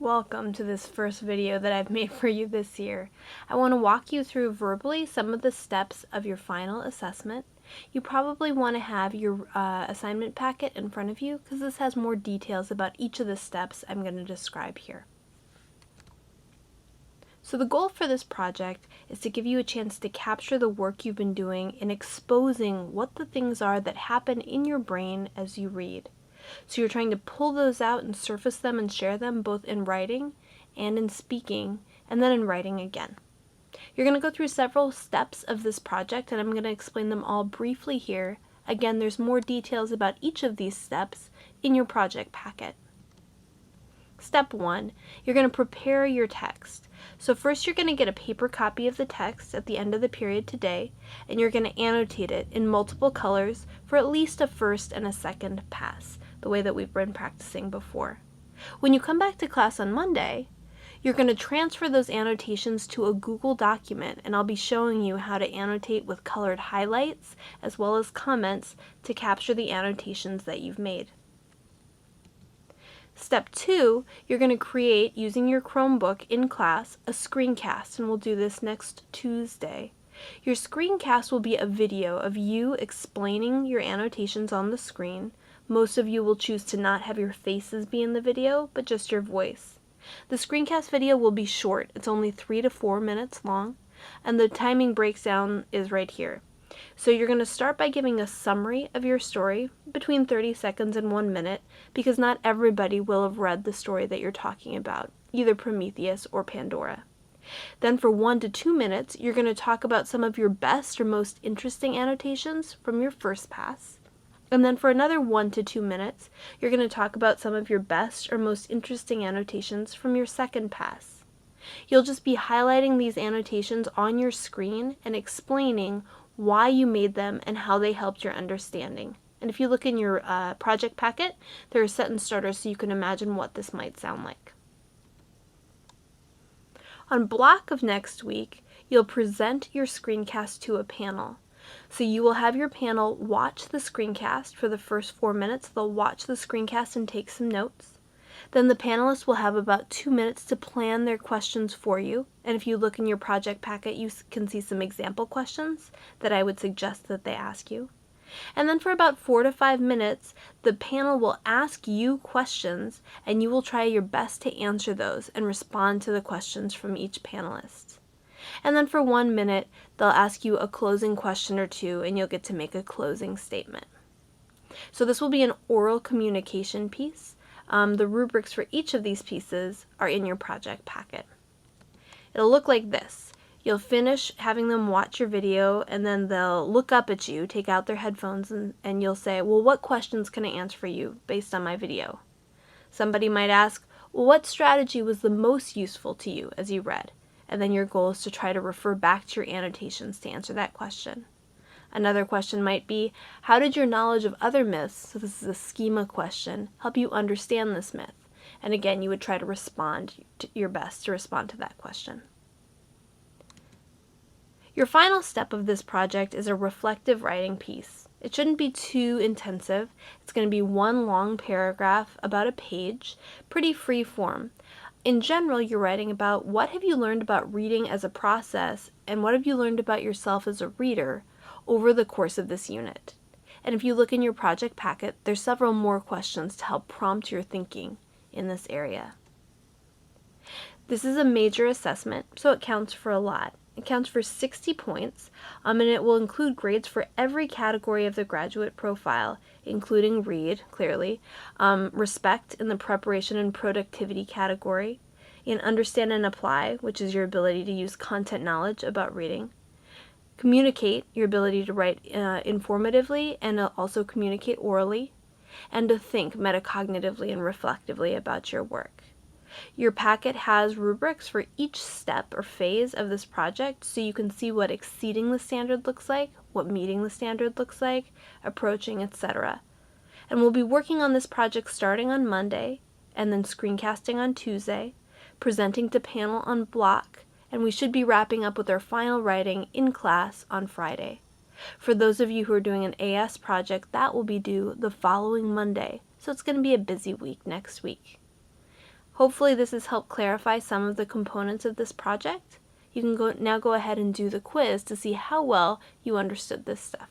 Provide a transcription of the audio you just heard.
Welcome to this first video that I've made for you this year. I want to walk you through verbally some of the steps of your final assessment. You probably want to have your assignment packet in front of you because this has more details about each of the steps I'm going to describe here. So the goal for this project is to give you a chance to capture the work you've been doing in exposing what the things are that happen in your brain as you read. So you're trying to pull those out and surface them and share them both in writing and in speaking, and then in writing again. You're going to go through several steps of this project, and I'm going to explain them all briefly here. Again, there's more details about each of these steps in your project packet. Step 1, you're going to prepare your text. So first you're going to get a paper copy of the text at the end of the period today, and you're going to annotate it in multiple colors for at least a first and a second pass, the way that we've been practicing before. When you come back to class on Monday, you're going to transfer those annotations to a Google document, and I'll be showing you how to annotate with colored highlights as well as comments to capture the annotations that you've made. Step 2, you're going to create, using your Chromebook in class, a screencast, and we'll do this next Tuesday. Your screencast will be a video of you explaining your annotations on the screen. Most of you will choose to not have your faces be in the video, but just your voice. The screencast video will be short. It's only 3 to 4 minutes long, and the timing breakdown is right here. So you're going to start by giving a summary of your story between 30 seconds and 1 minute, because not everybody will have read the story that you're talking about, either Prometheus or Pandora. Then for 1 to 2 minutes, you're going to talk about some of your best or most interesting annotations from your first pass. And then for another 1 to 2 minutes, you're going to talk about some of your best or most interesting annotations from your second pass. You'll just be highlighting these annotations on your screen and explaining why you made them and how they helped your understanding. And if you look in your project packet, there are sentence starters so you can imagine what this might sound like. On block of next week, you'll present your screencast to a panel. So you will have your panel watch the screencast for the first 4 minutes. They'll watch the screencast and take some notes. Then the panelists will have about 2 minutes to plan their questions for you. And if you look in your project packet, you can see some example questions that I would suggest that they ask you. And then for about 4 to 5 minutes, the panel will ask you questions, and you will try your best to answer those and respond to the questions from each panelist. And then for 1 minute, they'll ask you a closing question or two, and you'll get to make a closing statement. So this will be an oral communication piece. The rubrics for each of these pieces are in your project packet. It'll look like this. You'll finish having them watch your video, and then they'll look up at you, take out their headphones, and you'll say, well, what questions can I answer for you based on my video? Somebody might ask, well, what strategy was the most useful to you as you read? And then your goal is to try to refer back to your annotations to answer that question. Another question might be, how did your knowledge of other myths, so this is a schema question, help you understand this myth? And again, you would try to respond your best to respond to that question. Your final step of this project is a reflective writing piece. It shouldn't be too intensive. It's going to be one long paragraph, about a page, pretty free form. In general, you're writing about what have you learned about reading as a process, and what have you learned about yourself as a reader over the course of this unit. And if you look in your project packet, there's several more questions to help prompt your thinking in this area. This is a major assessment, so it counts for a lot. It counts for 60 points, and it will include grades for every category of the graduate profile, including read, clearly, respect in the preparation and productivity category, in understand and apply, which is your ability to use content knowledge about reading, communicate, your ability to write informatively and also communicate orally, and to think metacognitively and reflectively about your work. Your packet has rubrics for each step or phase of this project, so you can see what exceeding the standard looks like, what meeting the standard looks like, approaching, etc. And we'll be working on this project starting on Monday, and then screencasting on Tuesday, presenting to panel on block, and we should be wrapping up with our final writing in class on Friday. For those of you who are doing an AS project, that will be due the following Monday, so it's going to be a busy week next week. Hopefully this has helped clarify some of the components of this project. You can now go ahead and do the quiz to see how well you understood this stuff.